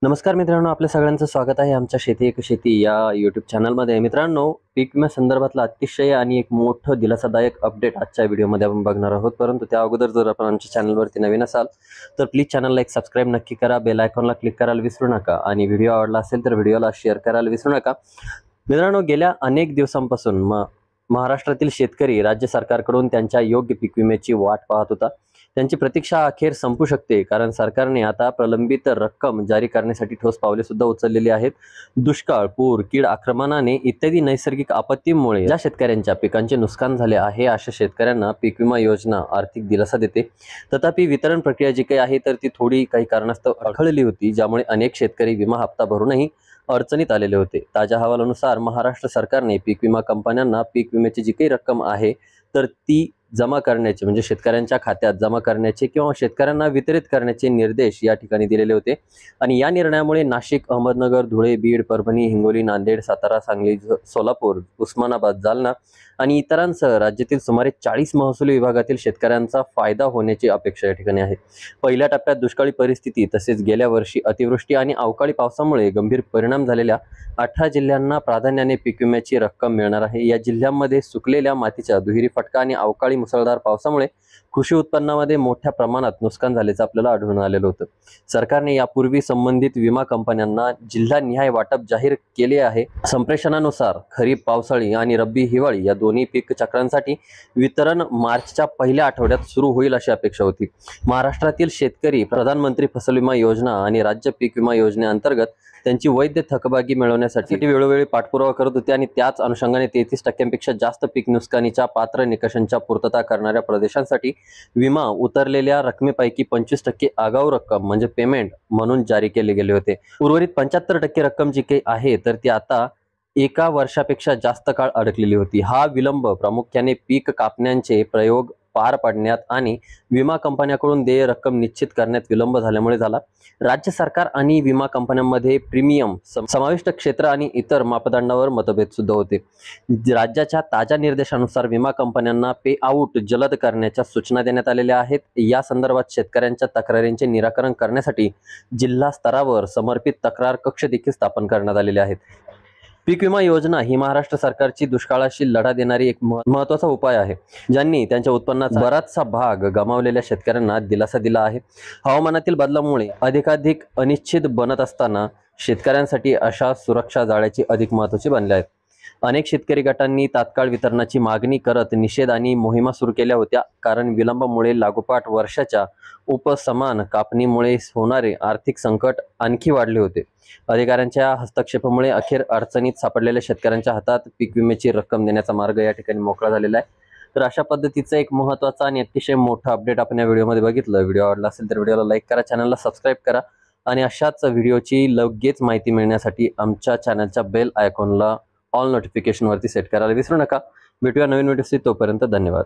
नमस्कार मित्रांनो, आपल्या सगळ्यांचं स्वागत आहे आमच्या शेती एक शेती या यूट्यूब चॅनलमध्ये. मित्रांनो, पीक विम्या संदर्भातला अतिशय आणि एक मोठं दिलासादायक अपडेट आजच्या व्हिडिओमध्ये आपण बघणार आहोत. परंतु त्या अगोदर जर आपण आमच्या चॅनलवरती नवीन असाल तर प्लीज चॅनलला एक सबस्क्राईब नक्की करा, बेल आयकॉनला क्लिक करायला विसरू नका आणि व्हिडिओ आवडला असेल तर व्हिडिओला शेअर करायला विसरू नका. मित्रांनो, गेल्या अनेक दिवसांपासून महाराष्ट्रातील शेतकरी राज्य सरकारकडून त्यांच्या योग्य पीक विम्याची वाट पाहत होता. त्यांची प्रतीक्षा अखेर संपू शकते, कारण सरकारने आता प्रलंबित रक्कम जारी करण्यासाठी ठोस पावले सुद्धा उचललेली आहेत. दुष्काळ, पूर, कीड आक्रमणाने इत्यादी नैसर्गिक आपत्तीमुळे ज्या शेतकऱ्यांच्या पिकांचे नुकसान झाले आहे अशा शेतकऱ्यांना पीक विमा योजना आर्थिक दिलासा देते. तथापि वितरण प्रक्रिया जी काही आहे तर ती थोडी काही कारणास्तव अडखळली होती, ज्यामुळे अनेक शेतकरी विमा हप्ता भरूनही अडचणीत आलेले होते. ताज्या अहवालानुसार महाराष्ट्र सरकारने पीक विमा कंपन्यांना पीक विम्याची जी काही रक्कम आहे तर ती जमा करण्याचे, म्हणजे शेतकऱ्यांच्या खात्यात जमा करण्याचे किंवा शेतकऱ्यांना वितरित करण्याचे निर्देश या ठिकाणी दिलेले होते. आणि या निर्णयामुळे नाशिक, अहमदनगर, धुळे, बीड, परभणी, हिंगोली, नांदेड, सातारा, सांगली, सोलापूर, उस्मानाबाद, जालना आणि इतरांसह राज्यातील सुमारे 40 महसुली विभागातील शेतकऱ्यांचा फायदा होण्याची अपेक्षा या ठिकाणी आहे. पहिल्या टप्प्यात दुष्काळी परिस्थिती तसेच गेल्या वर्षी अतिवृष्टी आणि अवकाळी पावसामुळे गंभीर परिणाम झालेल्या 18 जिल्ह्यांना प्राधान्याने पीक विम्याची रक्कम मिळणार आहे. या जिल्ह्यांमध्ये सुकलेल्या मातीचा दुहेरी फटका आणि अवकाळी मुसळधार पावसामुळे कृषी उत्पन्नामध्ये मोठ्या प्रमाणात नुकसान झाल्याचं आपल्याला आढळून आलेलं होतं. सरकारने यापूर्वी संबंधित विमा कंपन्यांना जिल्हानिहाय वाटप जाहीर केले आहे. संप्रेषणानुसार खरीप, पावसाळी आणि रब्बी हिवाळी या दोन्ही पीक चक्रांसाठी वितरण मार्चच्या पहिल्या आठवड्यात सुरू होईल अशी अपेक्षा होती. महाराष्ट्रातील शेतकरी प्रधानमंत्री फसल विमा योजना आणि राज्य पीक विमा योजनेअंतर्गत त्यांची वैध थकबाकी मिळवण्यासाठी वेळोवेळी पाठपुरावा करत होते आणि त्याच अनुषंगाने 33% जास्त पीक नुकसानीच्या पात्र निकषांच्या पूर्तता करणाऱ्या प्रदेशांसाठी विमा उतरलेल्या रकमेपैकी 25% आगाऊ रक्कम म्हणजे पेमेंट म्हणून जारी केले गेले होते. उर्वरित 75% रक्कम जी काही आहे तर ती आता एका वर्षापेक्षा जास्त काळ अडकलेली होती. हा विलंब प्रामुख्याने पीक कापण्यांचे प्रयोग पार पाडण्यात आणि विमा कंपन्यांकडून देय रक्कम निश्चित करण्यात विलंब झाल्यामुळे झाला. राज्य सरकार आणि विमा कंपन्यांमध्ये प्रीमियम, समाविष्ट क्षेत्र आणि इतर मापदंडावर मतभेद सुद्धा होते. राज्याच्या ताज्या निर्देशानुसार विमा कंपन्यांना पे आउट जलद करण्याच्या सूचना देण्यात आलेल्या आहेत. या संदर्भात शेतकऱ्यांच्या तक्रारींचे निराकरण करण्यासाठी जिल्हा स्तरावर समर्पित तक्रार कक्ष देखील स्थापन करण्यात आलेले आहेत. पीक विमा योजना ही महाराष्ट्र सरकारची दुष्काळाशी लढा देणारी एक महत्त्वाचा उपाय आहे, ज्यांनी त्यांच्या उत्पन्नाचा बराचसा भाग गमावलेल्या शेतकऱ्यांना दिलासा दिला आहे. हवामानातील बदलामुळे अधिकाधिक अनिश्चित बनत असताना शेतकऱ्यांसाठी अशा सुरक्षा जाळ्याची अधिक महत्त्वाची बनल्या आहेत. अनेक शेतकरी गटांनी तात्काळ वितरणाची मागणी करत निषेध आणि मोहिमा सुरू केल्या होत्या, कारण विलंबामुळे लागोपाठ वर्षाच्या उपसमान कापणीमुळे होणारे आर्थिक संकट आणखी वाढले होते. अधिकाऱ्यांच्या हस्तक्षेपामुळे अखेर अडचणीत सापडलेल्या शेतकऱ्यांच्या हातात पीक विम्याची रक्कम देण्याचा मार्ग या ठिकाणी मोकळा झालेला आहे. तर अशा पद्धतीचा एक महत्त्वाचा आणि अतिशय मोठा अपडेट आपण या व्हिडिओमध्ये बघितलं. व्हिडिओ आवडला असेल तर व्हिडिओला लाईक करा, चॅनलला सबस्क्राईब करा आणि अशाच व्हिडिओची लगेच माहिती मिळण्यासाठी आमच्या चॅनलच्या बेल आयकॉनला ऑल नोटिफिकेशनवरती सेट करायला विसरू नका. भेटूया नवीन व्हिडिओशी, तोपर्यंत धन्यवाद.